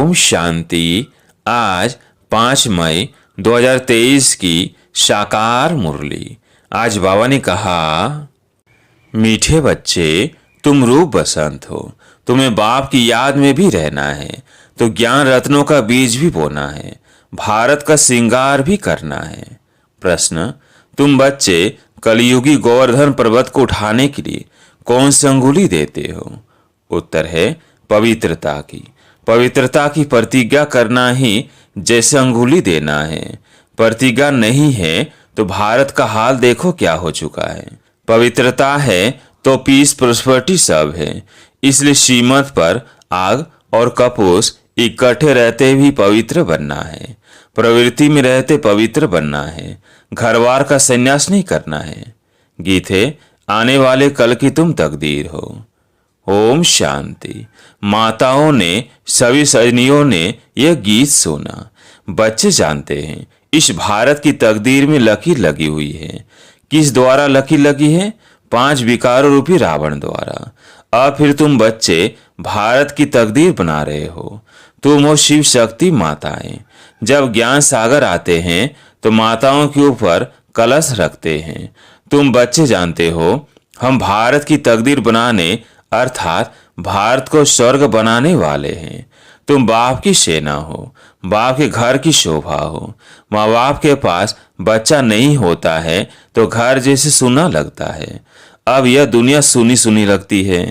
ओम शांति। आज 5 मई 2023 की साकार मुरली। आज बाबा ने कहा, मीठे बच्चे, तुम रूप बसंत हो, तुम्हें बाप की याद में भी रहना है, तो ज्ञान रत्नों का बीज भी बोना है, भारत का श्रृंगार भी करना है। प्रश्न, तुम बच्चे कलयुगी गोवर्धन पर्वत को उठाने के लिए कौन सी अंगुली देते हो? उत्तर है पवित्रता की। पवित्रता की प्रतिज्ञा करना ही जैसे अंगुली देना है। प्रतिज्ञा नहीं है तो भारत का हाल देखो क्या हो चुका है। पवित्रता है तो पीस प्रोस्पर्टी सब है। इसलिए श्रीमत पर आग और कपूस इकट्ठे रहते भी पवित्र बनना है। प्रवृत्ति में रहते पवित्र बनना है। घरवार का संन्यास नहीं करना है। गीत है, आने वाले कल की तुम तकदीर हो। ओम शांति। माताओं ने, सभी सजनियों ने यह गीत सुना। बच्चे जानते हैं इस भारत की तकदीर में लकीर लगी हुई है। किस द्वारा लकीर लगी है? 5 विकारों रूपी रावण द्वारा। अब फिर तुम बच्चे भारत की तकदीर बना रहे हो। तुम हो शिव शक्ति माताएं। जब ज्ञान सागर आते हैं तो माताओं के ऊपर कलश रखते हैं। तुम बच्चे जानते हो हम भारत की तकदीर बनाने अर्थात भारत को स्वर्ग बनाने वाले हैं। तुम बाप की सेना हो, बाप के घर की शोभा हो। माँ बाप के पास बच्चा नहीं होता है तो घर जैसे सुना लगता है। अब यह दुनिया सुनी सुनी लगती है।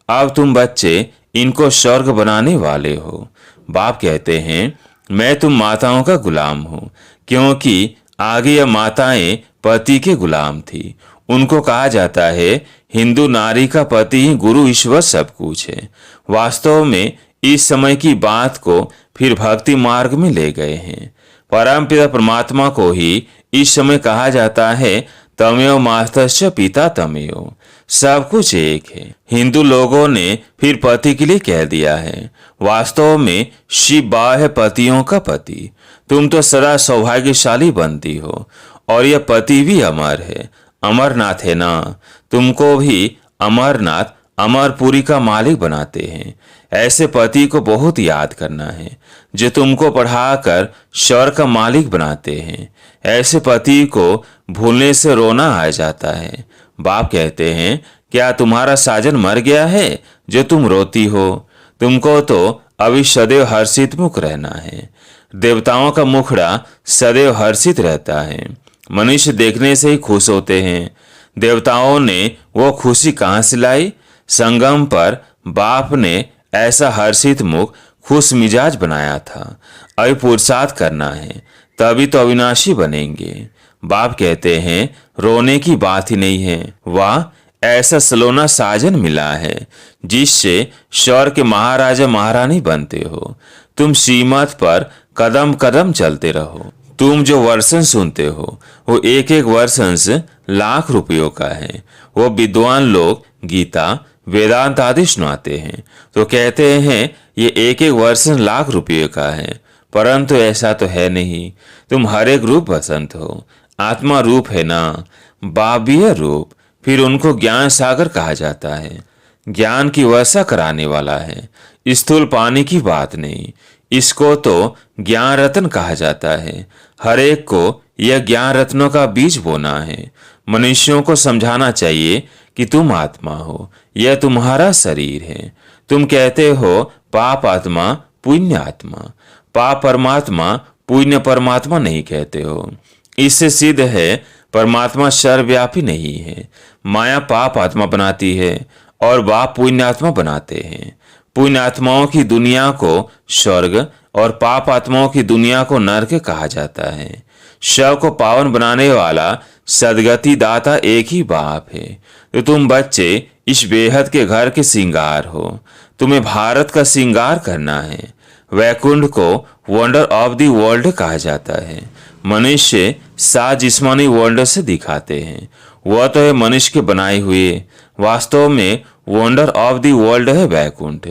अब तुम बच्चे इनको स्वर्ग बनाने वाले हो। बाप कहते हैं, मैं तुम माताओं का गुलाम हूँ, क्योंकि आगे यह माताएं पति के गुलाम थी। उनको कहा जाता है हिंदू नारी का पति ही गुरु ईश्वर सब कुछ है। वास्तव में इस समय की बात को फिर भक्ति मार्ग में ले गए हैं। परमपिता परमात्मा को ही इस समय कहा जाता है तमेव मातस्य पिता तमेव। सब कुछ एक है। हिंदू लोगों ने फिर पति के लिए कह दिया है। वास्तव में शिव बाबा है पतियों का पति। तुम तो सदा सौभाग्यशाली बनती हो और यह पति भी अमर है। अमरनाथ है ना, तुमको भी अमरनाथ अमरपुरी का मालिक बनाते हैं। ऐसे पति को बहुत याद करना है जो तुमको पढ़ाकर स्वर्ग का मालिक बनाते हैं। ऐसे पति को भूलने से रोना आ जाता है। बाप कहते हैं, क्या तुम्हारा साजन मर गया है जो तुम रोती हो? तुमको तो अभी सदैव हर्षित मुख रहना है। देवताओं का मुखड़ा सदैव हर्षित रहता है। मनुष्य देखने से ही खुश होते हैं। देवताओं ने वो खुशी कहाँ से लाई? संगम पर बाप ने ऐसा हर्षित मुख खुश मिजाज बनाया था। अभी पुरुषार्थ करना है, तभी तो अविनाशी बनेंगे। बाप कहते हैं रोने की बात ही नहीं है। वाह, ऐसा सलोना साजन मिला है जिससे स्वर्ग के महाराजा महारानी बनते हो। तुम श्रीमत पर कदम कदम चलते रहो। तुम जो वर्षन सुनते हो वो एक एक वर्षन से लाख रुपयों का है। वो विद्वान लोग गीता वेदांत आदि सुनाते हैं तो कहते हैं ये एक एक वर्षन लाख रुपये का है, परंतु ऐसा तो है नहीं। तुम हर एक रूप बसंत हो। आत्मा रूप है ना, बाप भी है रूप। फिर उनको ज्ञान सागर कहा जाता है। ज्ञान की वर्षा कराने वाला है, स्थूल पानी की बात नहीं। इसको तो ज्ञान रत्न कहा जाता है। हर एक को यह ज्ञान रत्नों का बीज बोना है। मनुष्यों को समझाना चाहिए कि तुम आत्मा हो, यह तुम्हारा शरीर है। तुम कहते हो पाप आत्मा पुण्य आत्मा। पाप परमात्मा पुण्य परमात्मा नहीं कहते हो। इससे सिद्ध है परमात्मा सर्वव्यापी नहीं है। माया पाप आत्मा बनाती है और बाप पुण्य आत्मा बनाते हैं। पुण्य आत्माओं की दुनिया को स्वर्ग और पाप आत्माओं की दुनिया को नरक कहा जाता है। शव को पावन बनाने वाला सदगति दाता एक ही बाप है। तो तुम बच्चे इस बेहद के घर के श्रृंगार हो। तुम्हें भारत का श्रृंगार करना है। वैकुंठ को वंडर ऑफ द वर्ल्ड कहा जाता है। मनुष्य 7 जिस्मानी वर्ल्ड से दिखाते हैं, वह तो है मनुष्य के बनाए हुए। वास्तव में वंडर ऑफ द वर्ल्ड है वैकुंठ,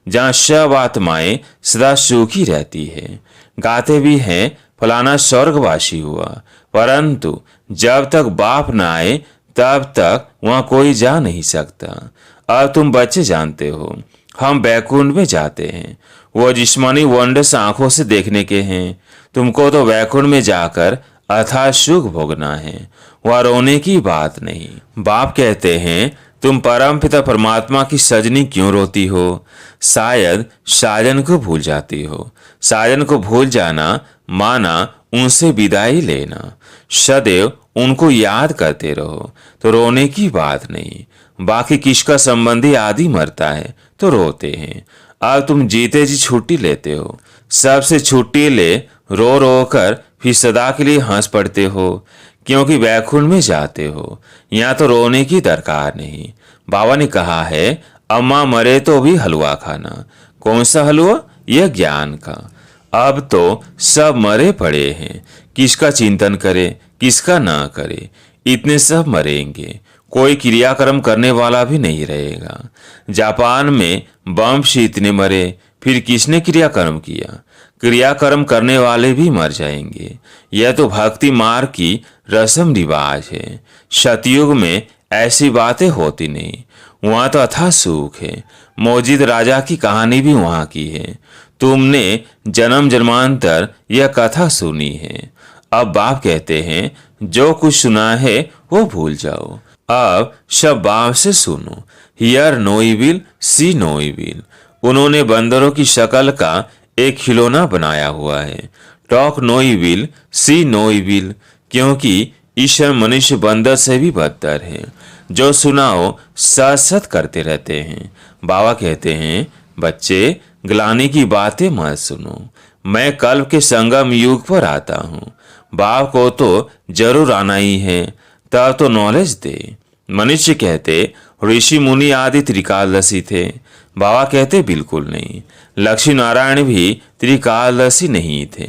जहाँ सब आत्माएं सदा सुखी रहती है। गाते भी हैं फलाना स्वर्गवासी हुआ, परंतु जब तक बाप न आए तब तक वहां कोई जा नहीं सकता। अब तुम बच्चे जानते हो हम बैकुंठ में जाते हैं। वो जिस्मानी वंडर्स आंखों से देखने के हैं। तुमको तो वैकुंठ में जाकर अथाह सुख भोगना है, वह रोने की बात नहीं। बाप कहते हैं, तुम परमपिता परमात्मा की सजनी क्यों रोती हो? शायद साजन को भूल जाती हो। साजन को भूल जाना माना उनसे विदाई लेना। सदैव उनको याद करते रहो तो रोने की बात नहीं। बाकी किसका संबंधी आदि मरता है तो रोते हैं। अब तुम जीते जी छुट्टी लेते हो, सबसे छुट्टी ले रो रो कर फिर सदा के लिए हंस पड़ते हो, क्योंकि वैकुंठ में जाते हो। यहाँ तो रोने की दरकार नहीं। बाबा ने कहा है, अम्मा मरे तो भी हलवा खाना। कौन सा हलवा? यह ज्ञान का। अब तो सब मरे पड़े हैं, किसका चिंतन करे किसका ना करे। इतने सब मरेंगे, कोई क्रियाक्रम करने वाला भी नहीं रहेगा। जापान में बम से इतने मरे, फिर किसने क्रियाक्रम किया? क्रियाक्रम करने वाले भी मर जाएंगे। यह तो भक्ति मार्ग की रस्म रिवाज है। सतयुग में ऐसी बातें होती नहीं। वहाँ तो अथाह सुख है। मौजूद राजा की कहानी भी वहाँ की है। तुमने जन्म जन्मांतर यह कथा सुनी है। अब बाप कहते हैं, जो कुछ सुना है वो भूल जाओ। अब सब बाप से सुनो। Hear no evil, see no evil. उन्होंने बंदरों की शक्ल का एक खिलौना बनाया हुआ है। Talk no evil, see no evil, क्योंकि ईश्वर मनुष्य बंदर से भी बदतर है। जो सुनाओ सत सत करते रहते हैं। बाबा कहते हैं, बच्चे ग्लानि की बातें मत सुनो। मैं कल्प के संगम युग पर आता हूँ। बाप को तो जरूर आना ही है, तब तो नॉलेज दे। मनुष्य कहते ऋषि मुनि आदि त्रिकालदर्शी थे। बाबा कहते बिल्कुल नहीं। लक्ष्मी नारायण भी त्रिकालदर्शी नहीं थे।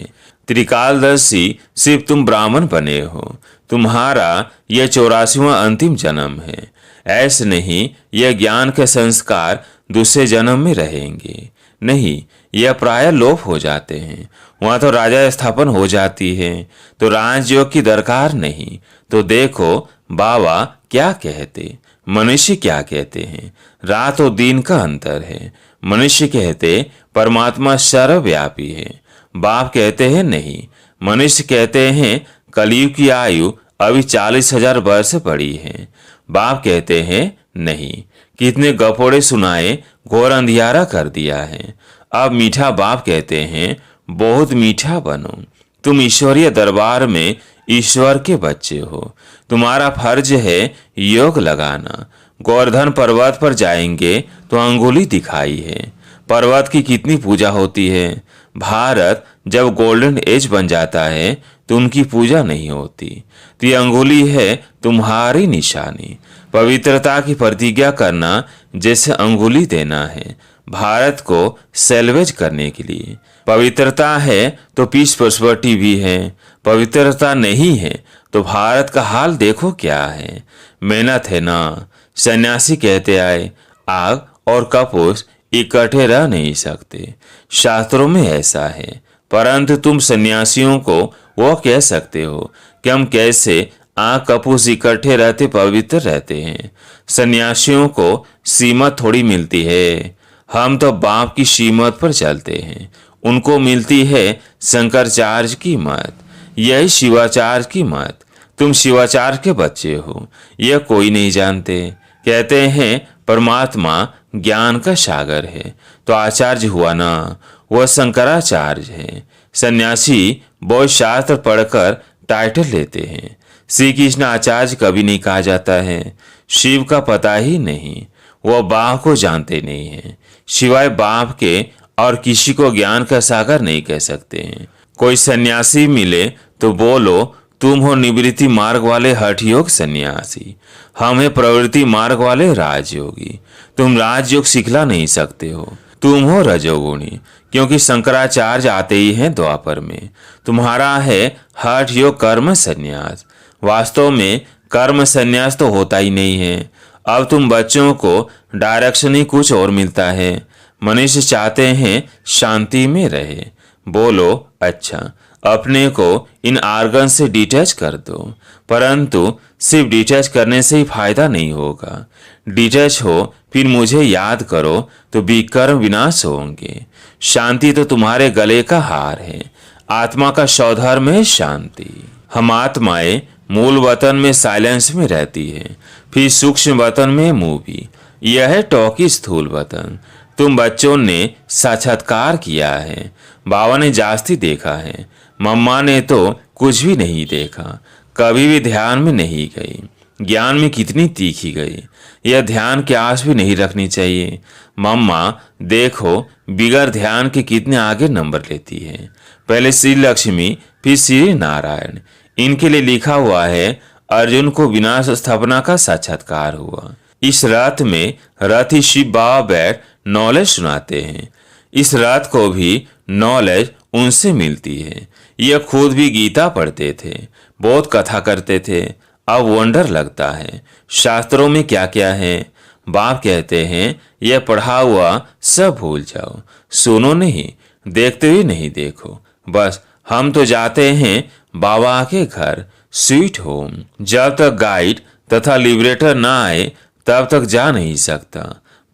त्रिकालदर्शी सिर्फ तुम ब्राह्मण बने हो। तुम्हारा यह 84वां अंतिम जन्म है। ऐसे नहीं यह ज्ञान के संस्कार दूसरे जन्म में रहेंगे। नहीं, यह प्राय लोप हो जाते हैं। वहां तो राजा स्थापन हो जाती है, तो राजयोग की दरकार नहीं। तो देखो बाबा क्या कहते, मनुष्य क्या कहते हैं। रात और दिन का अंतर है। मनुष्य कहते परमात्मा सर्वव्यापी है। बाप कहते हैं नहीं। मनुष्य कहते हैं कलयुग की आयु अभी 40,000 वर्ष पड़ी है। बाप कहते हैं नहीं। कितने गपोड़े सुनाए, घोर अंधियारा कर दिया है। अब मीठा बाप कहते हैं, बहुत मीठा बनो। तुम ईश्वरीय दरबार में ईश्वर के बच्चे हो। तुम्हारा फर्ज है योग लगाना। गोवर्धन पर्वत पर जाएंगे तो अंगुली दिखाई है। पर्वत की कितनी पूजा होती है। भारत जब गोल्डन एज बन जाता है तो उनकी पूजा नहीं होती। तो ये अंगुली है तुम्हारी निशानी। पवित्रता की प्रतिज्ञा करना जैसे अंगुली देना है, भारत को सेल्वेज करने के लिए। पवित्रता है तो पीस प्रॉस्पेरिटी भी है। पवित्रता नहीं है तो भारत का हाल देखो क्या है। मेहनत है ना। सन्यासी कहते आए, आग और कपूस इकट्ठे रह नहीं सकते। शास्त्रों में ऐसा है, परंतु तुम सन्यासियों को वो कह सकते हो कि हम कैसे आग कपूस इकट्ठे रहते पवित्र रहते हैं। सन्यासियों को सीमत थोड़ी मिलती है। हम तो बाप की सीमत पर चलते हैं। उनको मिलती है शंकराचार्य की मत, यही शिवाचार्य की मत। तुम शिवाचार्य के बच्चे हो, यह कोई नहीं जानते। कहते हैं परमात्मा ज्ञान का सागर है, तो आचार्य हुआ ना, वह शंकराचार्य है। सन्यासी बहुत शास्त्र पढ़कर टाइटल लेते हैं। श्री कृष्ण आचार्य कभी नहीं कहा जाता है। शिव का पता ही नहीं, वह बाप को जानते नहीं है। सिवाय बाप के और किसी को ज्ञान का सागर नहीं कह सकते हैं। कोई सन्यासी मिले तो बोलो तुम हो निवृत्ति मार्ग वाले हठयोग सन्यासी, हम है प्रवृत्ति मार्ग वाले राजयोगी। तुम राजयोग सिखला नहीं सकते हो, तुम हो रजोगुणी, क्योंकि शंकराचार्य आते ही हैं द्वापर में। तुम्हारा है हठ योग कर्म संन्यास। वास्तव में कर्म संन्यास तो होता ही नहीं है। अब तुम बच्चों को डायरेक्शन ही कुछ और मिलता है। मनुष्य चाहते हैं शांति में रहे। बोलो अच्छा, अपने को इन आर्गन से डिटैच कर दो, परंतु सिर्फ डिटैच करने से ही फायदा नहीं होगा। डिटैच हो फिर मुझे याद करो तो विकर्म विनाश होंगे। शांति तो तुम्हारे गले का हार है, आत्मा का सौधर्म है शांति। हम आत्माएं मूल वतन में साइलेंस में रहती है, फिर सूक्ष्म वतन में मूवी, यह है टॉकी स्थूल वतन। तुम बच्चों ने साक्षात्कार किया है, बाबा ने जास्ती देखा है, मम्मा ने तो कुछ भी नहीं देखा, कभी भी ध्यान में नहीं गई। ज्ञान में कितनी तीखी गई, यह ध्यान की आस भी नहीं रखनी चाहिए। मम्मा देखो बिगड़ ध्यान के कितने आगे नंबर लेती है। पहले श्री लक्ष्मी फिर श्री नारायण, इनके लिए लिखा हुआ है अर्जुन को विनाश स्थापना का साक्षात्कार हुआ। इस रात में रथी शिव बाबा बैठ नॉलेज सुनाते हैं। इस रात को भी नॉलेज उनसे मिलती है। यह खुद भी गीता पढ़ते थे, बहुत कथा करते थे। अब वंडर लगता है शास्त्रों में क्या क्या है। बाप कहते हैं यह पढ़ा हुआ सब भूल जाओ, सुनो नहीं, देखते हुए नहीं देखो। बस हम तो जाते हैं बाबा के घर, स्वीट होम। जब तक गाइड तथा लिबरेटर ना आए तब तक जा नहीं सकता।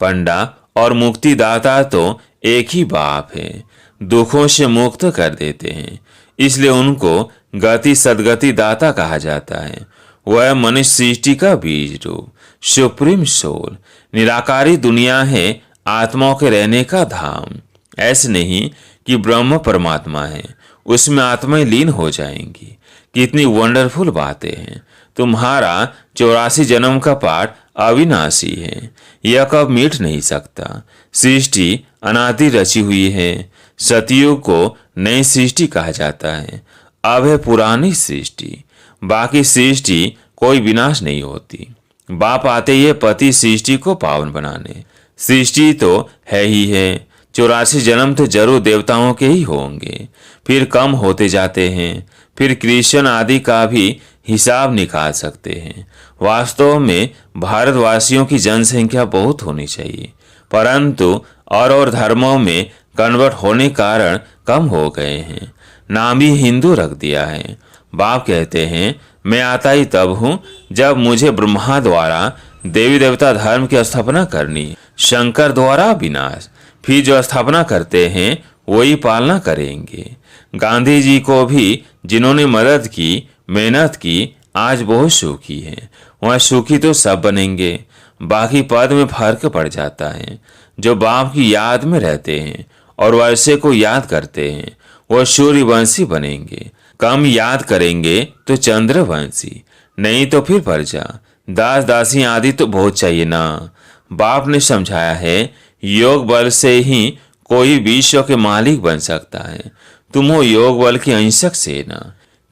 पंडा और मुक्तिदाता तो एक ही बाप है, दुखों से मुक्त कर देते हैं, इसलिए उनको गति सदगति दाता कहा जाता है। वह मनुष्य सृष्टि का बीज रूप सुप्रीम सोल, निराकारी दुनिया है आत्माओं के रहने का धाम। ऐसे नहीं कि ब्रह्म परमात्मा है, उसमें आत्माएं लीन हो जाएंगी। कितनी वंडरफुल बातें हैं। तुम्हारा 84 जन्म का पाठ अविनाशी है, यह कब मिट नहीं सकता। सृष्टि अनादि रची हुई है। सतयुग को नई सृष्टि कहा जाता है, अब है पुरानी सृष्टि। बाकी सृष्टि कोई विनाश नहीं होती। बाप आते ही पति सृष्टि को पावन बनाने। सृष्टि तो है ही है, 84 जन्म तो जरूर देवताओं के ही होंगे, फिर कम होते जाते हैं। फिर कृष्ण आदि का भी हिसाब निकाल सकते हैं। वास्तव में भारतवासियों की जनसंख्या बहुत होनी चाहिए, परंतु और धर्मों में कन्वर्ट होने कारण कम हो गए हैं। नाम ही हिंदू रख दिया है। बाप कहते हैं मैं आता ही तब हूँ जब मुझे ब्रह्मा द्वारा देवी देवता धर्म की स्थापना करनी, शंकर द्वारा विनाश, फिर जो स्थापना करते हैं वही पालना करेंगे। गांधी जी को भी जिन्होंने मदद की, मेहनत की, आज बहुत सुखी है। वह सुखी तो सब बनेंगे, बाकी पद में फर्क पड़ जाता है। जो बाप की याद में रहते हैं और वर्षे को याद करते हैं वह सूर्यवंशी बनेंगे। कम याद करेंगे तो चंद्रवंशी, नहीं तो फिर प्रजा, दास दासी आदि तो बहुत चाहिए ना। बाप ने समझाया है योग बल से ही कोई विश्व के मालिक बन सकता है। तुम हो योग बल की अंशक सेना।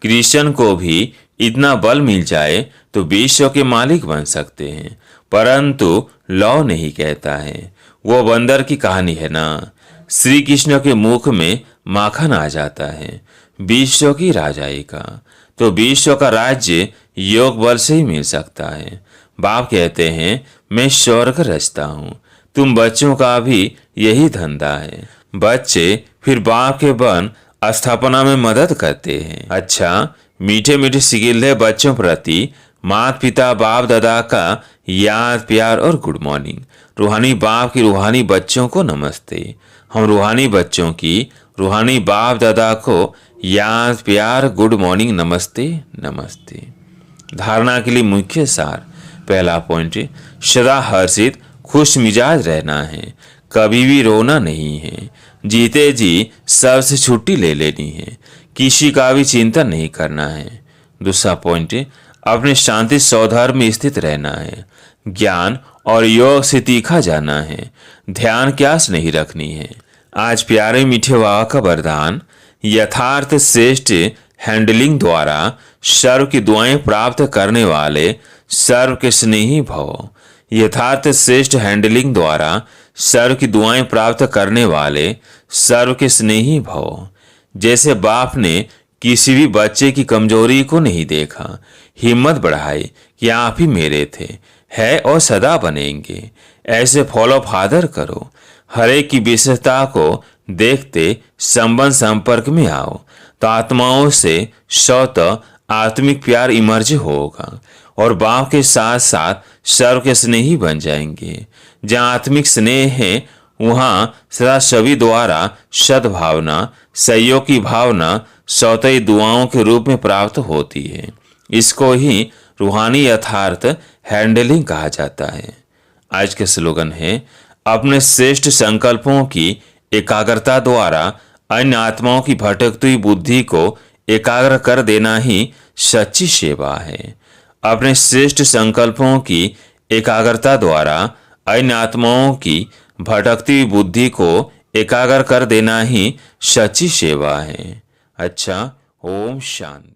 कृष्ण को भी इतना बल मिल जाए तो विश्व के मालिक बन सकते हैं, परंतु लौ नहीं कहता है। वो बंदर की कहानी है ना। श्री कृष्ण के मुख में माखन आ जाता है विश्व की राजाई का, तो विश्व का राज्य योग बल से ही मिल सकता है। बाप कहते हैं मैं स्वर्ग रचता हूँ। तुम बच्चों का भी यही धंधा है। बच्चे फिर बाप के बन स्थापना में मदद करते हैं। अच्छा, मीठे मीठे सिगिल्ले बच्चों प्रति माता पिता बाप दादा का याद प्यार और गुड मॉर्निंग। रूहानी बाप की रूहानी बच्चों को नमस्ते। हम रूहानी बच्चों की रूहानी बाप दादा को याद प्यार गुड मॉर्निंग नमस्ते नमस्ते। धारणा के लिए मुख्य सार। पहला पॉइंट, सदा हर्षित खुश मिजाज रहना है, कभी भी रोना नहीं है। जीते जी सबसे छुट्टी ले लेनी है, किसी का भी चिंता नहीं करना है। दूसरा पॉइंट, अपने शांति सौधर्म में स्थित रहना है, ज्ञान और योग से तीखा जाना है, ध्यान की आस नहीं रखनी है। आज प्यारे मीठे बाबा का वरदान, यथार्थ श्रेष्ठ हैंडलिंग द्वारा सर्व की दुआएं प्राप्त करने वाले सर्व के स्नेही भव। यथार्थ श्रेष्ठ हैंडलिंग द्वारा सर्व की दुआएं प्राप्त करने वाले सर्व के स्नेही भव। जैसे बाप ने किसी भी बच्चे की कमजोरी को नहीं देखा, हिम्मत बढ़ाई कि आप ही मेरे थे, है और सदा बनेंगे। ऐसे फॉलो फादर करो। हरेक की विशेषता को देखते संबंध संपर्क में आओ तो आत्माओं से स्वतः आत्मिक प्यार इमर्ज होगा और बाप के साथ साथ सर्व के स्नेही बन जाएंगे। जहाँ आत्मिक स्नेह है वहाँ सदा सभी द्वारा सद्भावना, सहयोग की भावना सौतेई दुआओं के रूप में प्राप्त होती है। इसको ही रूहानी यथार्थ हैंडलिंग कहा जाता है। आज के स्लोगन है, अपने श्रेष्ठ संकल्पों की एकाग्रता द्वारा अन्य आत्माओं की भटकती हुई बुद्धि को एकाग्र कर देना ही सच्ची सेवा है। अपने श्रेष्ठ संकल्पों की एकाग्रता द्वारा अन्य आत्माओं की भटकती हुई बुद्धि को एकाग्र कर देना ही सच्ची सेवा है। अच्छा, ओम शांति।